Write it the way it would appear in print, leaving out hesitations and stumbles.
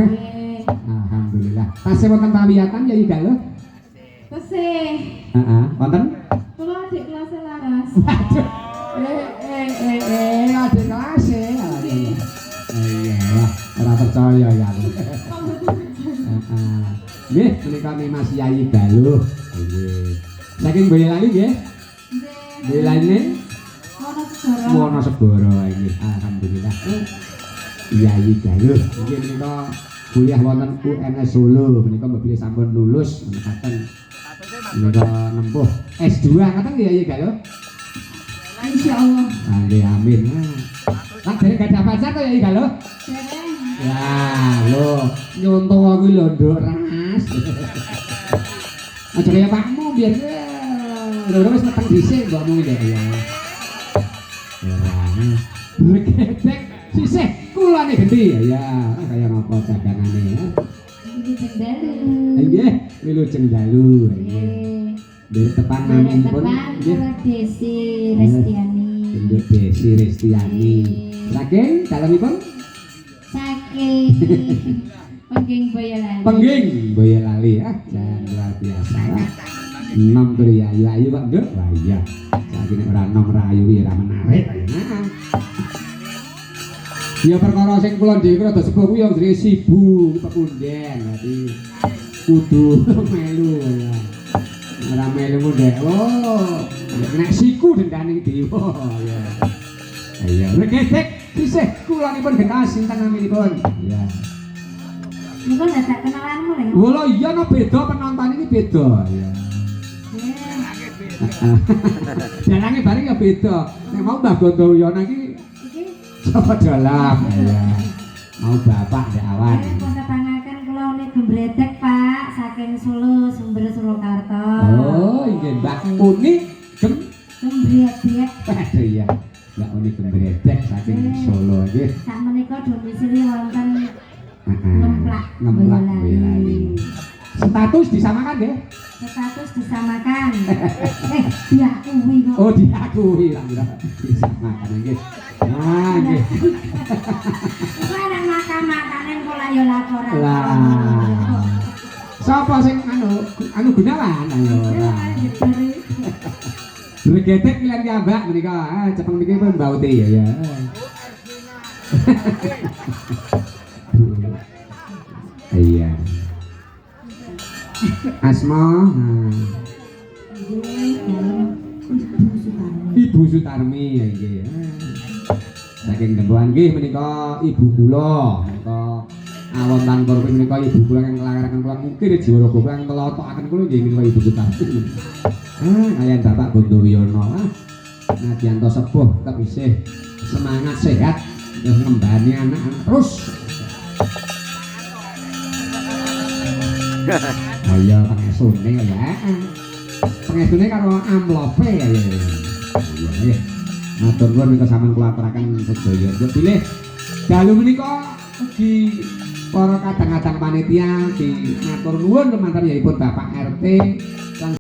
Alhamdulillah. Tasih wonten pawiyatan ya iki lho. Tasih. Heeh, wonten? Kula adik kelas laras. Adik kelas e. Iya, wah, ora percaya ya aku. Heeh. Nggih, menika Mas Yayi Galuh. Nggih. Saking Boyolali nggih? Nggih. Boyolali Wonosegoro. Wonosegoro nggih. Alhamdulillah. Yayi Galuh. Nggih menika kuliah wonten UNS Solo. Menika mbile sampun lulus menekaten menika nempuh S2 ngoten nggih Yayi Galuh. Insyaallah. Nggih amin. Lah dereng gadah pacar to Yayi Galuh? Dereng. Wah, lho, nyontoh aku lho, Nduk Ras. Aja kaya pakmu biar lho wis meteng dhisik mbokmu iki ya. Ora. Regetek sisih kulane genti ya. Kaya ngapa dagangane ya. Wilujeng dalu. Nggih, wilujeng dalu nggih. Nggih tepan naminipun nggih. Desi Restiani. Nduk Desi Restiani. Saking dalemipun Saking Pengging Boyolali. Pengging Boyolali jangan luar biasa. Nom tuh ya ayu Pak Nduk. Wah iya. Saiki nek ora nom rayu ya ora menarik. Nah. Ya perkara sing kula dhewe rada sepuh kuwi ya jenenge sibu pepunden. Dadi kudu melu ya. Ora melu ndek. Oh, nek siku dendane dewa ya. Iya, regetek sisih kulanipun gentas sinten naminipun. Iya. Niku ndak kenalanmu lho. Wala iya no beda penonton iki beda ya. Jalange bareng ya beda. Nek mau Mbah Gondoyono iki sapa dalam ya. Mau bapak ndek awan. Kula ketangaken kula nek gembredek Pak saking Solo Sumber Surakarta. Oh, nggih Mbak Uni Gembredek. Aduh iya. Mbak Uni gembredek saking Solo nggih. Sakmenika domisili wonten Ngemplak Boyolali. Status disamakan nggih? Status disamakan. Diakui kok. Oh, diakui lah disamakan nggih. Nah, nggih. Iku ana makan-makanan kula yo laporan. Lah. Sapa sing anu Gunawan ayo ora. Regetek kalian piyambak menika. Cepeng niki pun baute ya. Iya. Asma. Ibu Sutarmi ya nggih. Saking Demboan nggih menika ibu kula. Menika awon tanpa menika ibu kula kang kelaraken kula mungkin Jiwaraga kang telotokaken kula nggih menika ibu Sutarmi. Kalian Bapak Gondoyono. Nadyanto sepuh tetep isih semangat sehat terus ngembani anak-anak terus. Ayo pengesune ya. Pengesune karo amplope ya. Iya. Matur nuwun menika sampeyan kula aturaken sedaya. Mbok pilih dalu menika ugi para kadang-kadang panitia di matur nuwun lumantar yaipun Bapak RT